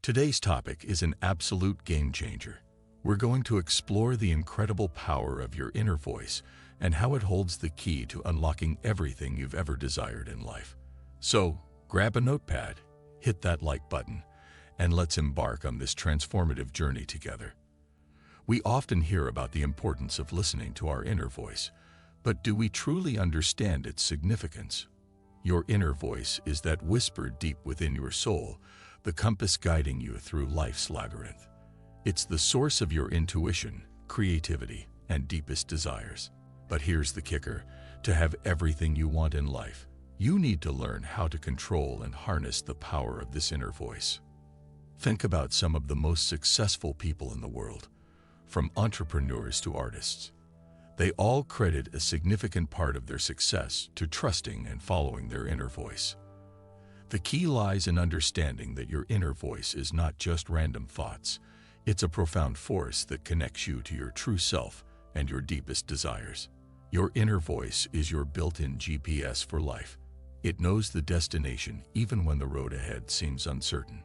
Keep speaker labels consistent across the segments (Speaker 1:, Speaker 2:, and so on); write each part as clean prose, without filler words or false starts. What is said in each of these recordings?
Speaker 1: Today's topic is an absolute game changer. We're going to explore the incredible power of your inner voice and how it holds the key to unlocking everything you've ever desired in life. So, grab a notepad, hit that like button, and let's embark on this transformative journey together. We often hear about the importance of listening to our inner voice, but do we truly understand its significance? Your inner voice is that whisper deep within your soul, the compass guiding you through life's labyrinth. It's the source of your intuition, creativity, and deepest desires. But here's the kicker: to have everything you want in life, you need to learn how to control and harness the power of this inner voice. Think about some of the most successful people in the world, from entrepreneurs to artists. They all credit a significant part of their success to trusting and following their inner voice. The key lies in understanding that your inner voice is not just random thoughts. It's a profound force that connects you to your true self and your deepest desires. Your inner voice is your built-in GPS for life. It knows the destination even when the road ahead seems uncertain.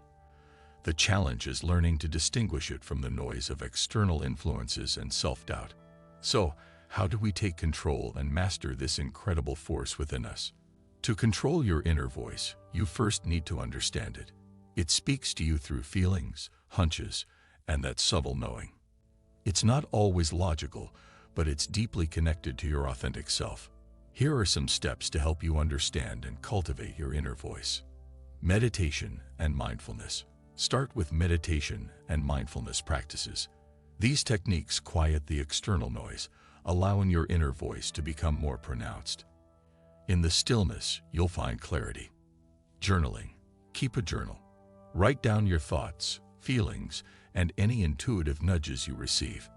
Speaker 1: The challenge is learning to distinguish it from the noise of external influences and self-doubt. So, how do we take control and master this incredible force within us? To control your inner voice, you first need to understand it. It speaks to you through feelings, hunches, and that subtle knowing. It's not always logical, but it's deeply connected to your authentic self. Here are some steps to help you understand and cultivate your inner voice. Meditation and mindfulness. Start with meditation and mindfulness practices. These techniques quiet the external noise, allowing your inner voice to become more pronounced. In the stillness, you'll find clarity. Journaling. Keep a journal. Write down your thoughts, feelings, and any intuitive nudges you receive.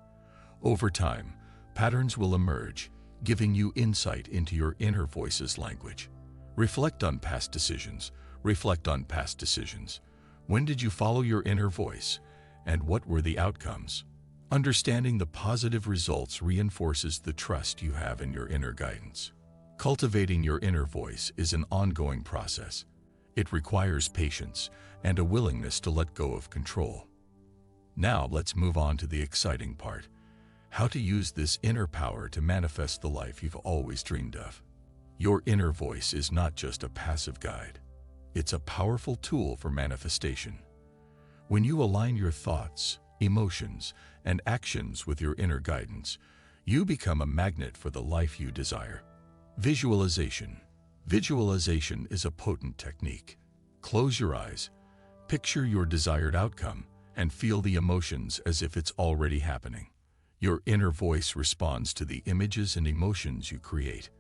Speaker 1: Over time, patterns will emerge, giving you insight into your inner voice's language. Reflect on past decisions. Reflect on past decisions. When did you follow your inner voice, and what were the outcomes? Understanding the positive results reinforces the trust you have in your inner guidance. Cultivating your inner voice is an ongoing process. It requires patience and a willingness to let go of control. Now let's move on to the exciting part: how to use this inner power to manifest the life you've always dreamed of. Your inner voice is not just a passive guide. It's a powerful tool for manifestation. When you align your thoughts, emotions, and actions with your inner guidance, you become a magnet for the life you desire. Visualization. Visualization is a potent technique. Close your eyes, picture your desired outcome, and feel the emotions as if it's already happening. Your inner voice responds to the images and emotions you create.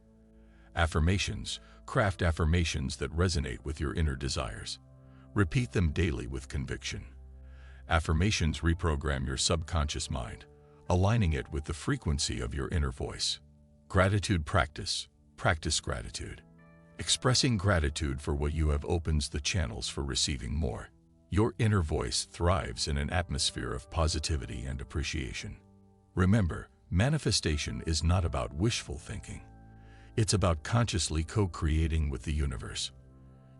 Speaker 1: Affirmations. Craft affirmations that resonate with your inner desires. Repeat them daily with conviction. Affirmations reprogram your subconscious mind, aligning it with the frequency of your inner voice. Gratitude practice. Practice gratitude. Expressing gratitude for what you have opens the channels for receiving more. Your inner voice thrives in an atmosphere of positivity and appreciation. Remember, manifestation is not about wishful thinking. It's about consciously co-creating with the universe.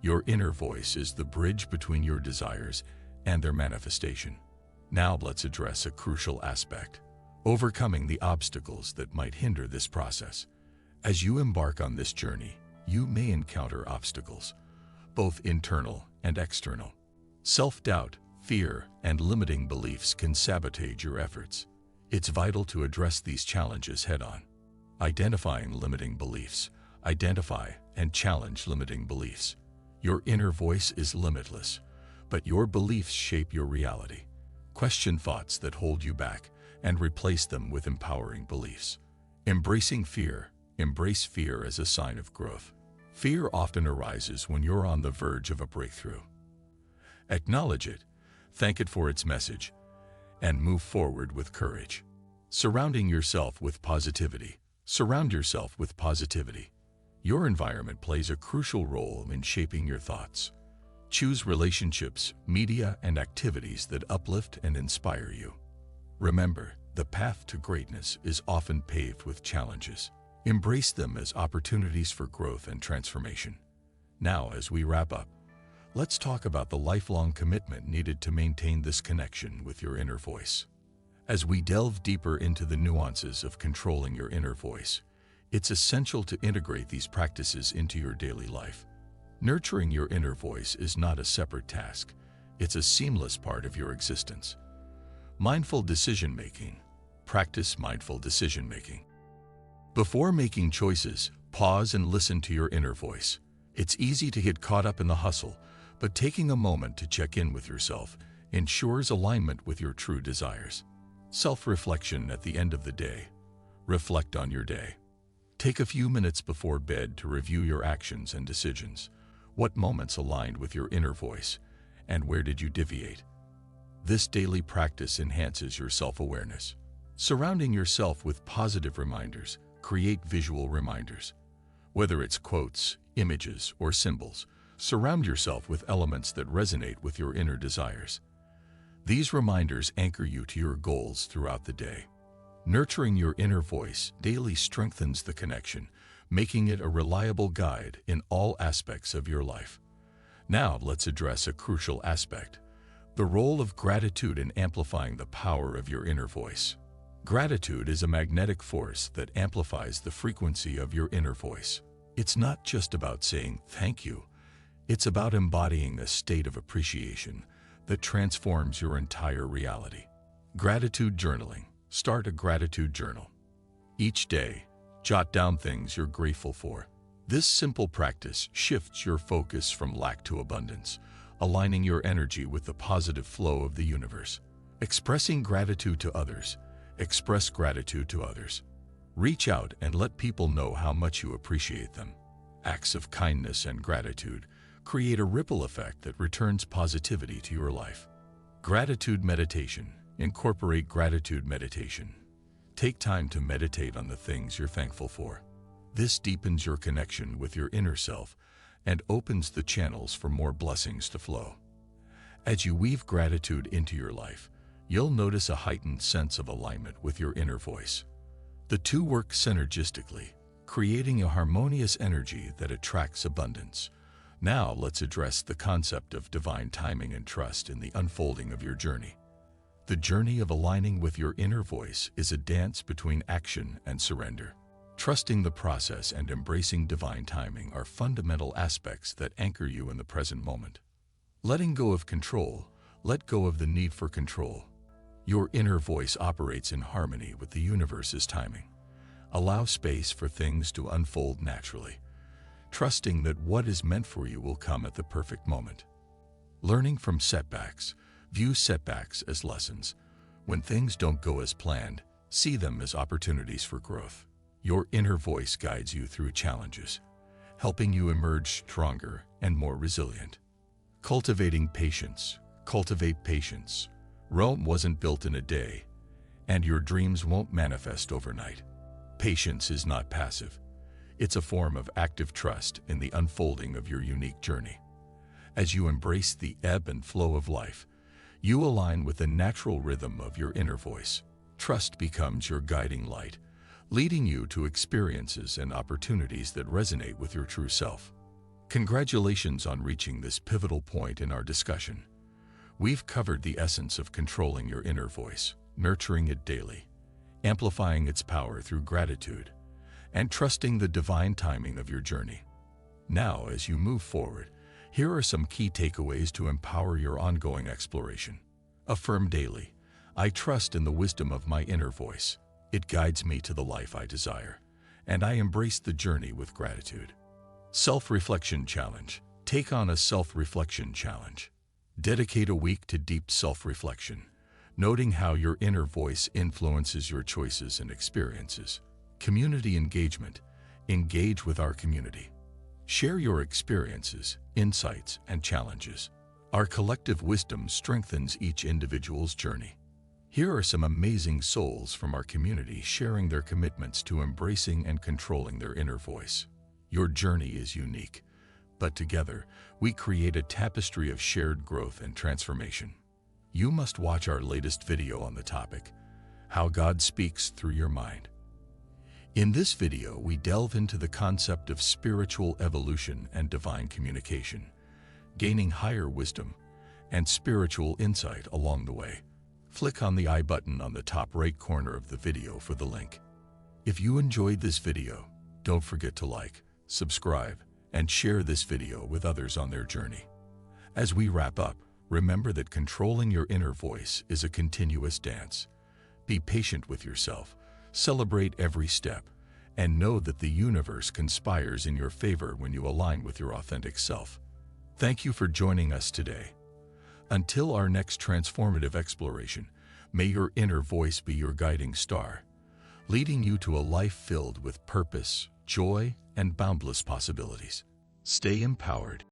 Speaker 1: Your inner voice is the bridge between your desires and their manifestation. Now let's address a crucial aspect: overcoming the obstacles that might hinder this process. As you embark on this journey, you may encounter obstacles, both internal and external. Self-doubt, fear, and limiting beliefs can sabotage your efforts. It's vital to address these challenges head-on. Identifying limiting beliefs. Identify and challenge limiting beliefs. Your inner voice is limitless, but your beliefs shape your reality. Question thoughts that hold you back and replace them with empowering beliefs. Embracing fear. Embrace fear as a sign of growth. Fear often arises when you're on the verge of a breakthrough. Acknowledge it, thank it for its message, and move forward with courage. Surrounding yourself with positivity. Surround yourself with positivity. Your environment plays a crucial role in shaping your thoughts. Choose relationships, media, and activities that uplift and inspire you. Remember, the path to greatness is often paved with challenges. Embrace them as opportunities for growth and transformation. Now, as we wrap up, Let's talk about the lifelong commitment needed to maintain this connection with your inner voice. As we delve deeper into the nuances of controlling your inner voice, it's essential to integrate these practices into your daily life. Nurturing your inner voice is not a separate task, it's a seamless part of your existence. Mindful decision-making. Practice mindful decision-making. Before making choices, pause and listen to your inner voice. It's easy to get caught up in the hustle, but taking a moment to check in with yourself ensures alignment with your true desires. Self-reflection at the end of the day. Reflect on your day. Take a few minutes before bed to review your actions and decisions. What moments aligned with your inner voice, and where did you deviate? This daily practice enhances your self-awareness. Surrounding yourself with positive reminders. Create visual reminders. Whether it's quotes, images, or symbols, surround yourself with elements that resonate with your inner desires. These reminders anchor you to your goals throughout the day. Nurturing your inner voice daily strengthens the connection, making it a reliable guide in all aspects of your life. Now let's address a crucial aspect: the role of gratitude in amplifying the power of your inner voice. Gratitude is a magnetic force that amplifies the frequency of your inner voice. It's not just about saying thank you, it's about embodying a state of appreciation that transforms your entire reality. Gratitude journaling. Start a gratitude journal. Each day, jot down things you're grateful for. This simple practice shifts your focus from lack to abundance, aligning your energy with the positive flow of the universe. Expressing gratitude to others. Express gratitude to others. Reach out and let people know how much you appreciate them. Acts of kindness and gratitude create a ripple effect that returns positivity to your life. Gratitude meditation. Incorporate gratitude meditation. Take time to meditate on the things you're thankful for. This deepens your connection with your inner self and opens the channels for more blessings to flow. As you weave gratitude into your life, you'll notice a heightened sense of alignment with your inner voice. The two work synergistically, creating a harmonious energy that attracts abundance. Now let's address the concept of divine timing and trust in the unfolding of your journey. The journey of aligning with your inner voice is a dance between action and surrender. Trusting the process and embracing divine timing are fundamental aspects that anchor you in the present moment. Letting go of control. Let go of the need for control. Your inner voice operates in harmony with the universe's timing. Allow space for things to unfold naturally, trusting that what is meant for you will come at the perfect moment. Learning from setbacks. View setbacks as lessons. When things don't go as planned, see them as opportunities for growth. Your inner voice guides you through challenges, helping you emerge stronger and more resilient. Cultivating patience. Cultivate patience. Rome wasn't built in a day, and your dreams won't manifest overnight. Patience is not passive. It's a form of active trust in the unfolding of your unique journey. As you embrace the ebb and flow of life, you align with the natural rhythm of your inner voice. Trust becomes your guiding light, leading you to experiences and opportunities that resonate with your true self. Congratulations on reaching this pivotal point in our discussion. We've covered the essence of controlling your inner voice, nurturing it daily, amplifying its power through gratitude, and trusting the divine timing of your journey. Now, as you move forward, here are some key takeaways to empower your ongoing exploration. Affirm daily. I trust in the wisdom of my inner voice. It guides me to the life I desire, and I embrace the journey with gratitude. Self-reflection challenge. Take on a self-reflection challenge. Dedicate a week to deep self-reflection, noting how your inner voice influences your choices and experiences. Community engagement. Engage with our community. Share your experiences, insights, and challenges. Our collective wisdom strengthens each individual's journey. Here are some amazing souls from our community sharing their commitments to embracing and controlling their inner voice. Your journey is unique, but together, we create a tapestry of shared growth and transformation. You must watch our latest video on the topic, How God Speaks Through Your Mind. In this video, we delve into the concept of spiritual evolution and divine communication, gaining higher wisdom and spiritual insight along the way. Click on the I button on the top right corner of the video for the link. If you enjoyed this video, don't forget to like, subscribe, and share this video with others on their journey. As we wrap up, remember that controlling your inner voice is a continuous dance. Be patient with yourself, celebrate every step, and know that the universe conspires in your favor when you align with your authentic self. Thank you for joining us today. Until our next transformative exploration, may your inner voice be your guiding star, leading you to a life filled with purpose, joy, and boundless possibilities. Stay empowered,